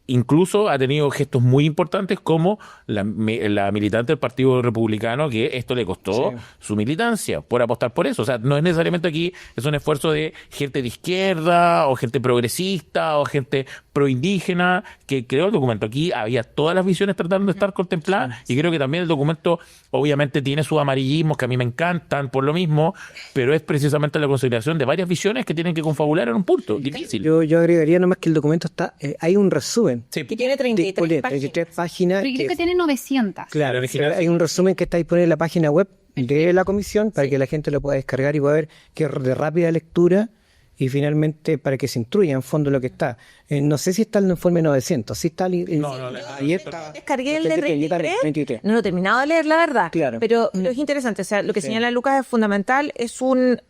incluso ha tenido gestos muy importantes como la militante del Partido Republicano, que esto le costó su militancia por apostar por eso. O sea, no es necesariamente aquí, es un esfuerzo de gente de izquierda o gente progresista o gente proindígena que creó el documento. Aquí había todas las visiones tratando de estar contempladas y creo que también el documento obviamente tiene sus amarillismos que a mí me encantan por lo mismo, pero es precisamente la consideración de varias visiones que tienen que confabular en un punto difícil. Yo agregaría nomás que el documento está, hay un resumen. Sí. Que tiene 33 páginas. Pero creo que tiene 900. Claro, hay un resumen que está disponible en la página web de la comisión para que la gente lo pueda descargar y pueda ver que es de rápida lectura y finalmente para que se instruya en fondo lo que está. No sé si está en el informe 900, sí está ayer está. Descargué el de 33. No lo he terminado de leer, la verdad. Claro. Pero es interesante, o sea, lo que señala Lucas es fundamental,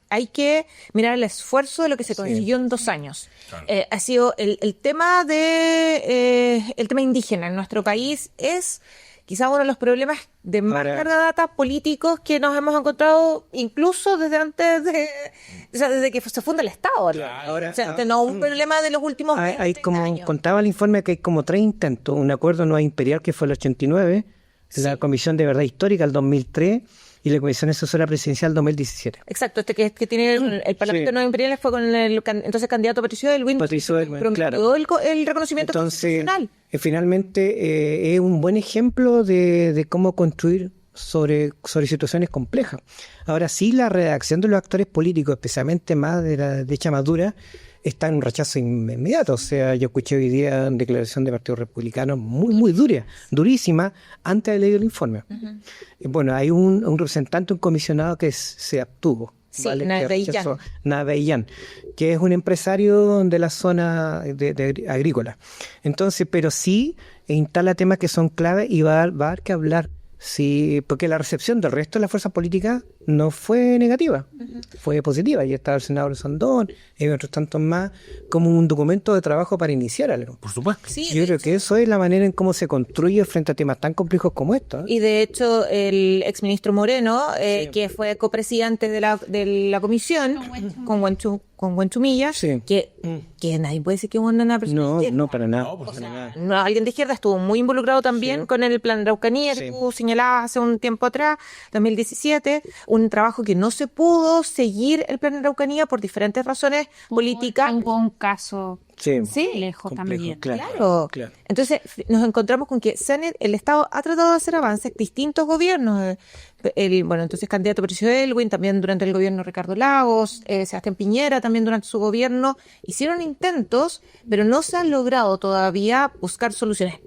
hay que mirar el esfuerzo de lo que se consiguió en 2 años. Claro. Ha sido el tema el tema indígena en nuestro país es quizás uno de los problemas de más carga de data políticos que nos hemos encontrado incluso desde antes desde que se funda el Estado. Ahora, o sea, no un problema de los últimos 20 hay como años. Contaba el informe que hay como 3 intentos. Un acuerdo no imperial que fue el 89, la Comisión de Verdad Histórica el 2003 y la Comisión Asesora Presidencial el 2017. Exacto, que tiene el Parlamento Nuevo Imperial fue con el entonces candidato Patricio Aylwin, claro. el reconocimiento constitucional. Finalmente es un buen ejemplo de cómo construir sobre situaciones complejas. Ahora sí, la redacción de los actores políticos, especialmente más de la derecha más dura, está en un rechazo inmediato. O sea, yo escuché hoy día una declaración de Partido Republicano muy dura, durísima, antes de haber leído el informe. Bueno, hay un representante, un comisionado que se abstuvo. Sí, Navellán, que es un empresario de la zona de agrícola. Entonces, pero sí instala temas que son claves y va a dar que hablar. Sí, porque la recepción del resto de las fuerzas políticas no fue negativa, fue positiva. Y estaba el senador Sandón y otros tantos más, como un documento de trabajo para iniciar algo. Por supuesto. Sí, yo creo que eso es la manera en cómo se construye frente a temas tan complejos como estos. Y de hecho, el exministro Moreno, que fue copresidente de la comisión, con Huenchumilla, que nadie puede decir que es una persona. No, para nada. No, alguien de izquierda estuvo muy involucrado también con el plan de Araucanía, que tú señalabas hace un tiempo atrás, 2017, un trabajo que no se pudo seguir el plan de Araucanía por diferentes razones políticas. Hubo un caso lejos también. Claro. Entonces nos encontramos con que el Estado ha tratado de hacer avances, distintos gobiernos, entonces candidato Patricio Aylwin, también durante el gobierno de Ricardo Lagos, Sebastián Piñera también durante su gobierno, hicieron intentos, pero no se han logrado todavía buscar soluciones.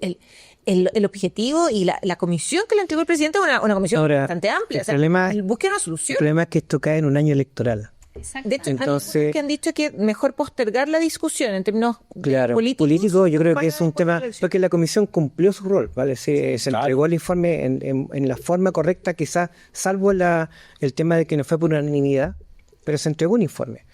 El objetivo y la comisión que le entregó el presidente es una comisión bastante amplia. Busque una solución. El problema es que esto cae en un año electoral. De hecho, entonces, que han dicho que mejor postergar la discusión en términos políticos. Yo creo que es un tema, porque la comisión cumplió su rol, ¿vale? Se entregó el informe en la forma correcta, quizás, salvo el tema de que no fue por unanimidad, pero se entregó un informe.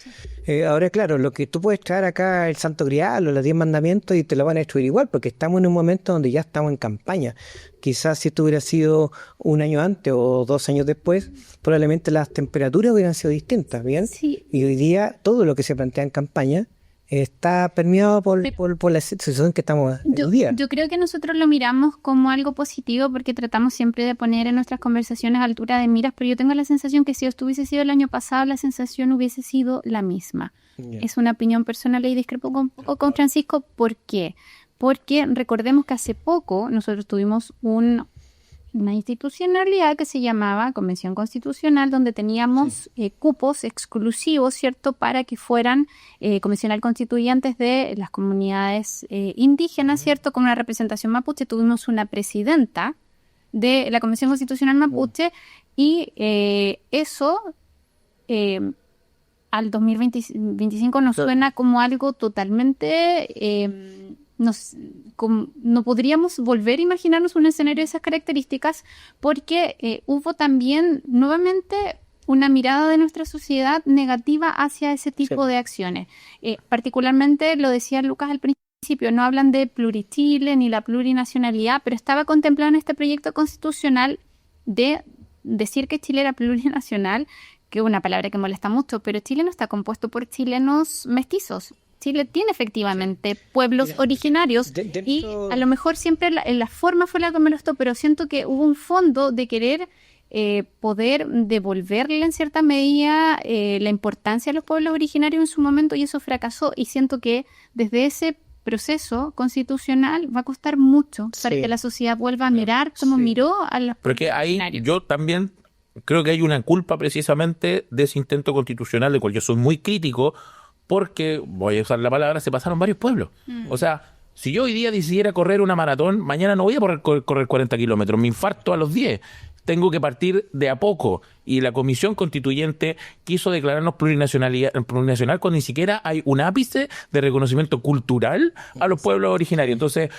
Ahora, claro, lo que tú puedes traer acá, el Santo Grial o los 10 mandamientos, y te lo van a destruir igual, porque estamos en un momento donde ya estamos en campaña. Quizás si esto hubiera sido un año antes o 2 años después, probablemente las temperaturas hubieran sido distintas, ¿bien? Sí. Y hoy día todo lo que se plantea en campaña está permeado por la situación que estamos hoy día. Yo creo que nosotros lo miramos como algo positivo porque tratamos siempre de poner en nuestras conversaciones a altura de miras, pero yo tengo la sensación que si esto hubiese sido el año pasado, la sensación hubiese sido la misma. Es una opinión personal y discrepo un poco con Francisco. ¿Por qué? Porque recordemos que hace poco nosotros tuvimos una institucionalidad que se llamaba Convención Constitucional, donde teníamos cupos exclusivos, ¿cierto?, para que fueran convencional constituyentes de las comunidades indígenas, ¿cierto?, con una representación mapuche. Tuvimos una presidenta de la Convención Constitucional mapuche y eso al 2025 nos suena como algo totalmente... no podríamos volver a imaginarnos un escenario de esas características porque hubo también nuevamente una mirada de nuestra sociedad negativa hacia ese tipo de acciones. Particularmente, lo decía Lucas al principio, no hablan de plurichile ni la plurinacionalidad, pero estaba contemplado en este proyecto constitucional de decir que Chile era plurinacional, que es una palabra que molesta mucho, pero Chile no está compuesto por chilenos mestizos. Chile tiene efectivamente pueblos originarios y a lo mejor siempre la forma fue la que me molestó, pero siento que hubo un fondo de querer poder devolverle en cierta medida la importancia a los pueblos originarios en su momento, y eso fracasó, y siento que desde ese proceso constitucional va a costar mucho para que la sociedad vuelva a mirar como miró a los Pero que ahí originarios. yo también creo que hay una culpa precisamente de ese intento constitucional, del cual yo soy muy crítico, porque, voy a usar la palabra, se pasaron varios pueblos. O sea, si yo hoy día decidiera correr una maratón, mañana no voy a correr 40 kilómetros, me infarto a los 10. Tengo que partir de a poco. Y la Comisión Constituyente quiso declararnos plurinacional cuando ni siquiera hay un ápice de reconocimiento cultural a los pueblos originarios. Entonces,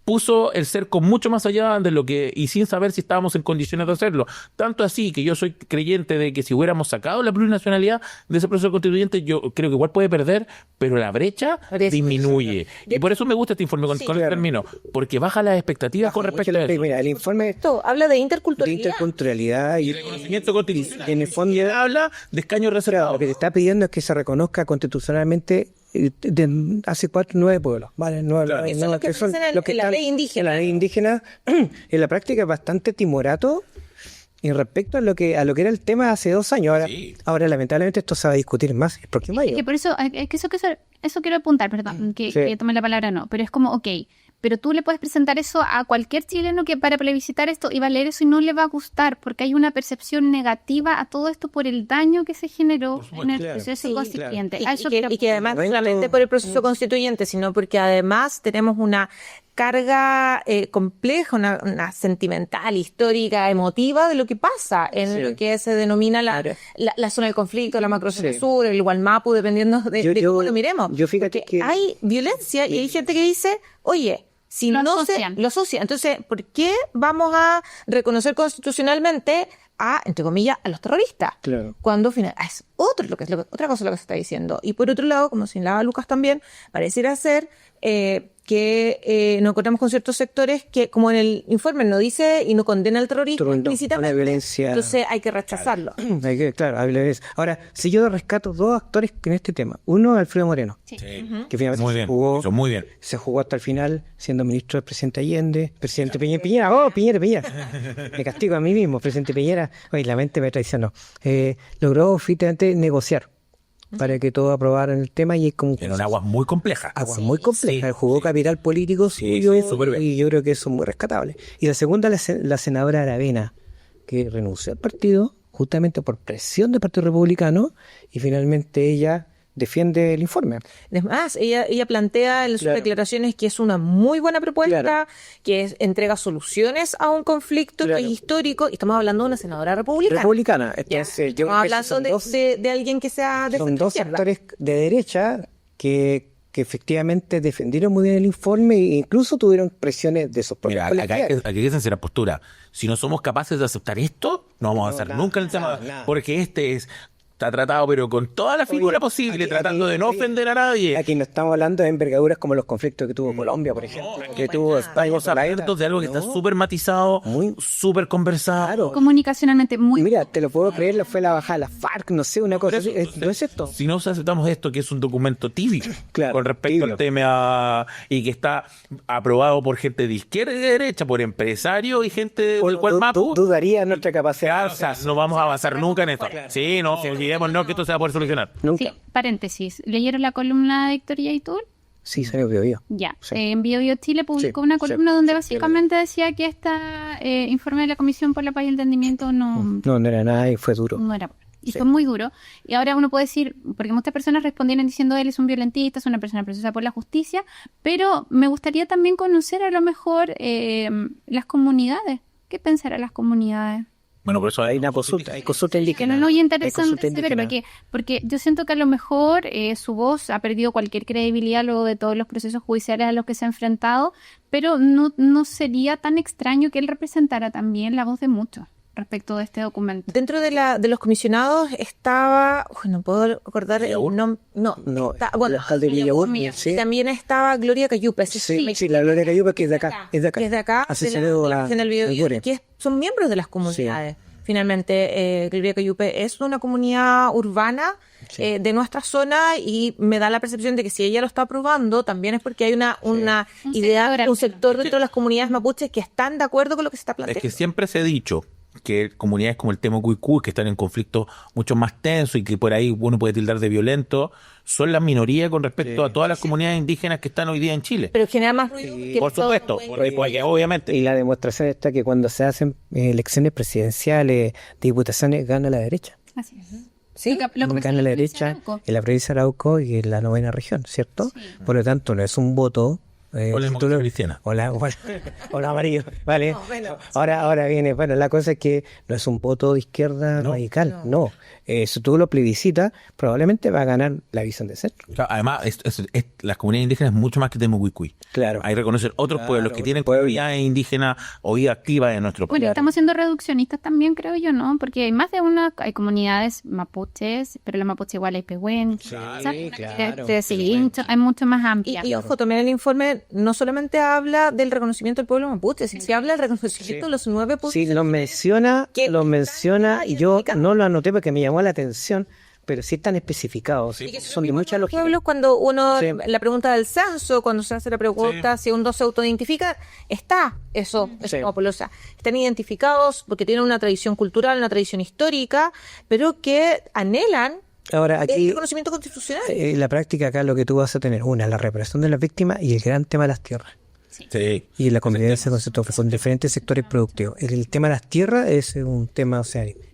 puso el cerco mucho más allá de lo que, y sin saber si estábamos en condiciones de hacerlo. Tanto así que yo soy creyente de que si hubiéramos sacado la plurinacionalidad de ese proceso constituyente, yo creo que igual puede perder, pero la brecha disminuye. Y por eso me gusta este informe con el término, porque baja las expectativas con respecto a eso. Mira, el informe Esto habla de de interculturalidad. interculturalidad y Reconocimiento constitucional. en el fondo Habla de escaños reservados. lo que te está pidiendo es que se reconozca constitucionalmente hace 9 pueblos, ¿vale? Eso es lo que son dicen en los que la están ley indígena. en la ley indígena. En la práctica es bastante timorato y respecto a lo que era el tema hace 2 años. Ahora lamentablemente esto se va a discutir más el próximo año. Que por eso, es que eso quiero apuntar, perdón, que tome la palabra no, pero es como, ok, pero tú le puedes presentar eso a cualquier chileno que para plebiscitar esto y va a leer eso y no le va a gustar, porque hay una percepción negativa a todo esto por el daño que se generó en el proceso constituyente. A eso quiero Y que además no apuntar. solamente por el proceso constituyente, sino porque además tenemos una carga compleja, una sentimental, histórica, emotiva de lo que pasa en lo que se denomina la zona de conflicto, la macrozona sur, el Gualmapu, dependiendo de cómo lo miremos. Yo fíjate Porque que hay violencia y hay gente que dice, oye, si Lo no asocian. lo asocian. Entonces, ¿por qué vamos a reconocer constitucionalmente a, entre comillas, a los terroristas? Claro. Cuando final es otra cosa lo que se está diciendo. Y por otro lado, como señalaba Lucas también, pareciera ser que nos encontramos con ciertos sectores que, como en el informe no dice y no condena el terrorismo explícitamente, la violencia. entonces hay que rechazarlo. Claro, hay violencia. Ahora, si yo rescato 2 actores en este tema. Uno, Alfredo Moreno, Sí. que finalmente Muy bien, eso, muy bien. se jugó hasta el final siendo ministro del presidente Allende, presidente Piñera, Piñera, me castigo a mí mismo, presidente Piñera, oye, la mente me traicionó, logró finalmente negociar para que todos aprobaran el tema y es como En un aguas muy complejas. aguas muy complejas, Sí, jugó sí. capital político Sí, suyo sí, súper bien. y yo creo que eso es muy rescatable. Y la segunda, la senadora Aravena, que renunció al partido justamente por presión del Partido Republicano y finalmente ella defiende el informe. Además, ella plantea en sus Claro. declaraciones que es una muy buena propuesta, Claro. que entrega soluciones a un conflicto Claro. que es histórico, y estamos hablando de una senadora republicana. Republicana. Ya. Entonces, yo Estamos creo que esos hablando son de alguien que sea de son dos izquierda. actores de derecha que efectivamente defendieron muy bien el informe e incluso tuvieron presiones de esos propios Mira, acá hay colegas. que sincerar postura. Si no somos capaces de aceptar esto, no vamos a hacer nada, nunca el tema. nada. Porque está tratado, pero con toda la figura Oye, posible, aquí- tratando aquí- de no ofender a nadie. Aquí no estamos hablando de envergaduras como los conflictos que tuvo Colombia, por ejemplo, que tuvo España. Estamos hablando de algo que está súper matizado, Muy- súper conversado. Claro. comunicacionalmente muy... Mira, te lo puedo creer, fue la bajada de la FARC, no sé, una cosa así. ¿No es esto? Si no aceptamos esto, que es un documento tibio Claro, con respecto tibio. al tema y que está aprobado por gente de izquierda y de derecha, por empresarios y gente del cual Dudaría nuestra capacidad. no vamos a avanzar nunca en esto. Sí, no, si olvidemos no que esto se va a poder solucionar. Nunca. Sí, paréntesis. ¿Leyeron la columna de Héctor Yaitul? Sí, salió yo. Ya. Sí. En Bio Chile publicó Sí, una columna donde sí, básicamente decía que este informe de la Comisión por la Paz y el Entendimiento no No era nada y fue duro. no era bueno. Y fue muy duro. Y ahora uno puede decir, porque muchas personas respondieron diciendo él es un violentista, es una persona procesada por la justicia, pero me gustaría también conocer a lo mejor las comunidades. ¿Qué pensarán las comunidades? Bueno, por eso Hay una consulta Que indígena. no es muy Hay interesante consulta saber, indígena. porque yo siento que a lo mejor su voz ha perdido cualquier credibilidad luego de todos los procesos judiciales a los que se ha enfrentado, pero no sería tan extraño que él representara también la voz de muchos, respecto de este documento. Dentro de los comisionados estaba, no puedo acordar el nombre, No, bueno, la de Villagur, sí. también estaba Gloria Cayupe, Sí, la Gloria Cayupe, que es de acá. que es de acá, Asesoró de la región del Biobío, Gure. que son miembros de las comunidades. Finalmente, Gloria Cayupe es una comunidad urbana de nuestra zona y me da la percepción de que si ella lo está aprobando, también es porque hay una idea, un sector dentro de las comunidades mapuches que están de acuerdo con lo que se está planteando. Es que siempre se ha dicho que comunidades como el Temucuicú, que están en conflictos mucho más tensos y que por ahí uno puede tildar de violento, son la minoría con respecto a todas las comunidades indígenas que están hoy día en Chile. Pero genera más ruido que Por todo. supuesto, porque obviamente. Y la demostración está que cuando se hacen elecciones presidenciales, diputaciones, gana la derecha. Así es. ¿Sí? Gana la derecha en la provincia de Arauco y en la 9ª región, ¿cierto? Por lo tanto, no es un voto. Hola, democracia cristiana. Hola, amarillo. Vale. Ahora viene. Bueno, la cosa es que no es un voto de izquierda radical. No. Si tú lo plebiscitas, probablemente va a ganar la visión de centro. Claro, además, las comunidades indígenas es mucho más que Temucuicui. Claro. Hay que reconocer otros pueblos que tienen comunidades indígenas o vida activa en nuestro país. Bueno, estamos siendo reduccionistas también, creo yo, ¿no? Porque hay más de una, hay comunidades mapuches, pero la mapuche igual hay pehuen. claro. Hay mucho más amplia. Y ojo, también el informe no solamente habla del reconocimiento del pueblo mapuche, sino que habla del reconocimiento de los 9 puntos. Sí, lo menciona y yo no lo anoté porque me llamó la atención, pero sí están especificados. Son de mucha lógica. Pueblos, cuando uno, Sí. la pregunta del censo, cuando se hace la pregunta si uno se autoidentifica, está eso como pueblo. O sea, están identificados porque tienen una tradición cultural, una tradición histórica, pero que anhelan Ahora, el aquí, reconocimiento constitucional. en la práctica acá lo que tú vas a tener, la reparación de las víctimas y el gran tema de las tierras. Sí. Y la convivencia con diferentes sectores productivos. El tema de las tierras es un tema,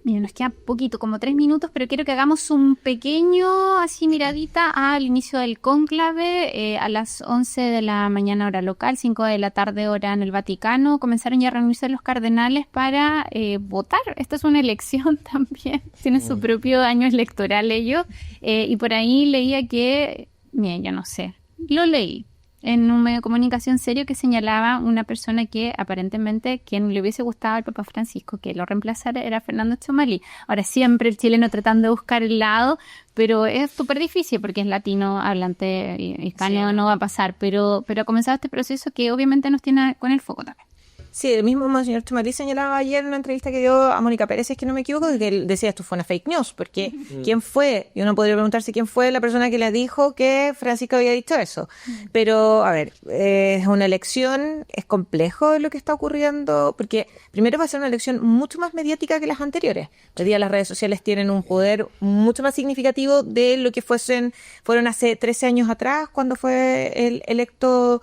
Mira, nos queda poquito, como 3 minutos, pero quiero que hagamos un pequeño, así miradita al inicio del cónclave, a las 11 de la mañana hora local, 5 de la tarde hora en el Vaticano. Comenzaron ya a reunirse los cardenales para votar. Esta es una elección también, tiene su propio año electoral ellos, y por ahí leía que, mira, yo no sé, lo leí en un medio de comunicación serio que señalaba una persona que aparentemente quien le hubiese gustado al Papa Francisco que lo reemplazara era Fernando Txomalí. Ahora siempre el chileno tratando de buscar el lado, pero es súper difícil porque es latino, hablante, hispano, no va a pasar, pero ha comenzado este proceso que obviamente nos tiene con el foco también. Sí, el mismo Monseñor Txomalí señalaba ayer en una entrevista que dio a Mónica Pérez, si es que no me equivoco, que él decía esto fue una fake news, porque ¿quién fue? Y uno podría preguntarse quién fue la persona que le dijo que Francisco había dicho eso. Pero, a ver, es una elección, es complejo lo que está ocurriendo, porque primero va a ser una elección mucho más mediática que las anteriores. Hoy día las redes sociales tienen un poder mucho más significativo de lo que fueron hace 13 años atrás, cuando fue el electo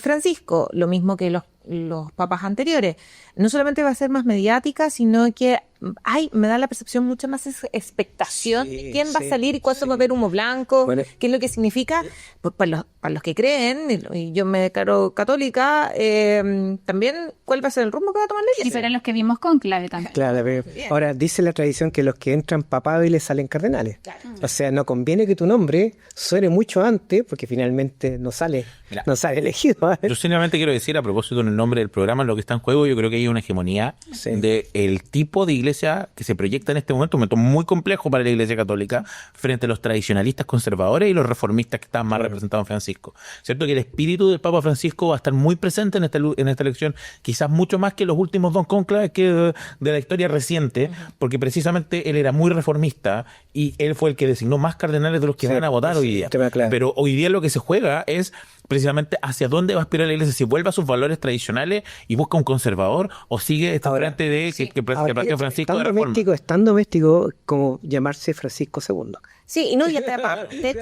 Francisco. Lo mismo que los papas anteriores. No solamente va a ser más mediática, sino que me da la percepción mucha más expectación de quién va a salir y cuándo va a haber humo blanco, qué es lo que significa para los que creen, y yo me declaro católica, también cuál va a ser el rumbo que va a tomar la Y iglesia. para los que vimos cónclave también. Claro, pero ahora dice la tradición que los que entran papables salen cardenales. O sea, no conviene que tu nombre suene mucho antes, porque finalmente no sale elegido. Yo simplemente quiero decir, a propósito del nombre del programa, lo que está en juego, yo creo que hay una hegemonía del tipo de iglesia que se proyecta en este momento, un momento muy complejo para la Iglesia Católica, frente a los tradicionalistas conservadores y los reformistas que están más representados en Francisco. Cierto que el espíritu del Papa Francisco va a estar muy presente en esta elección, quizás mucho más que los últimos dos cónclaves que de la historia reciente, porque precisamente él era muy reformista y él fue el que designó más cardenales de los que van a votar hoy día. Pero hoy día lo que se juega es precisamente hacia dónde va a aspirar la iglesia, si vuelve a sus valores tradicionales y busca un conservador o sigue esta frente de que planteó Francisco de reforma. Es tan doméstico como llamarse Francisco II. Sí, y no, y aparte,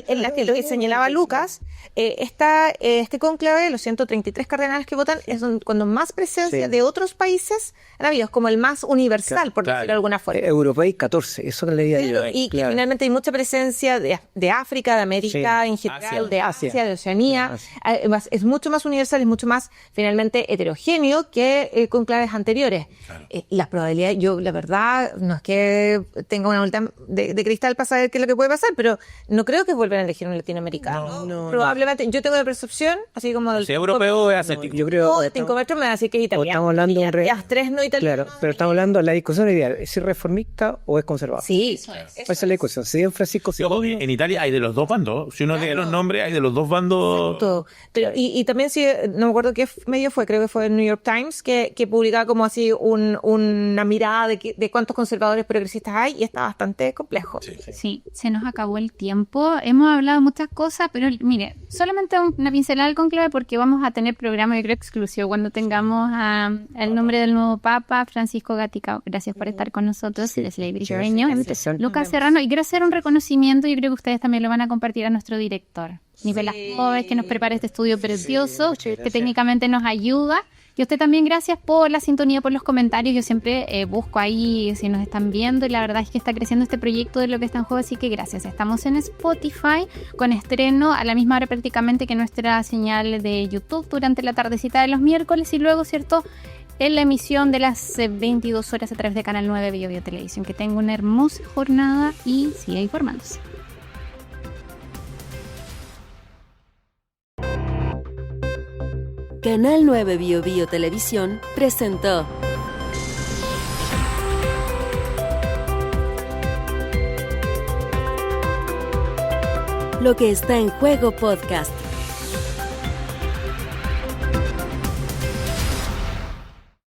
en lo que señalaba Lucas, este cónclave, los 133 cardenales que votan, es cuando más presencia de otros países han habido, es como el más universal, por decirlo de alguna forma. Europeo 14, eso que le diría yo. Y finalmente hay mucha presencia de África, de América en general, de Asia, de Oceanía. Es mucho más universal, es mucho más finalmente heterogéneo que conclaves anteriores. Las probabilidades, yo la verdad, no es que tenga una bolita de cristal para saber que qué es lo que puede pasar, pero no creo que vuelvan a elegir un latinoamericano. No. Probablemente, yo tengo la percepción, así como del Si es europeo, es ascético. Yo creo de 5 metros me va a decir que es italiano. estamos hablando de un Las tres no italianos. Claro, pero estamos hablando de la discusión ideal. ¿Es reformista o es conservador? Sí, Esa es la discusión. Si es Francisco Sí, ojo, en Italia hay de los dos bandos. Si uno lee los nombres, hay de los dos bandos. todo. Pero, y también, si no me acuerdo qué medio fue, creo que fue el New York Times, que publicaba como así una mirada de cuántos conservadores progresistas hay, y está bastante complejo. Sí, se nos acabó el tiempo. Hemos hablado muchas cosas, pero mire, solamente una pincelada al conclave, porque vamos a tener programa, yo creo, exclusivo cuando tengamos el nombre del nuevo Papa, Francisco Gatica. Gracias por estar con nosotros. Leslie Villarreño, Lucas Serrano. Y quiero hacer un reconocimiento, yo creo que ustedes también lo van a compartir, a nuestro director, Nicolás Jóvenes, que nos prepara este estudio precioso, que técnicamente nos ayuda. Y a usted también, gracias por la sintonía, por los comentarios. Yo siempre busco ahí si nos están viendo, y la verdad es que está creciendo este proyecto de Lo que está en juego, así que gracias. Estamos en Spotify con estreno a la misma hora prácticamente que nuestra señal de YouTube durante la tardecita de los miércoles, y luego, ¿cierto?, en la emisión de las 22 horas a través de Canal 9 Bio Televisión. Que tenga una hermosa jornada y siga informándose. Canal 9 Bio Televisión presentó Lo que está en juego podcast.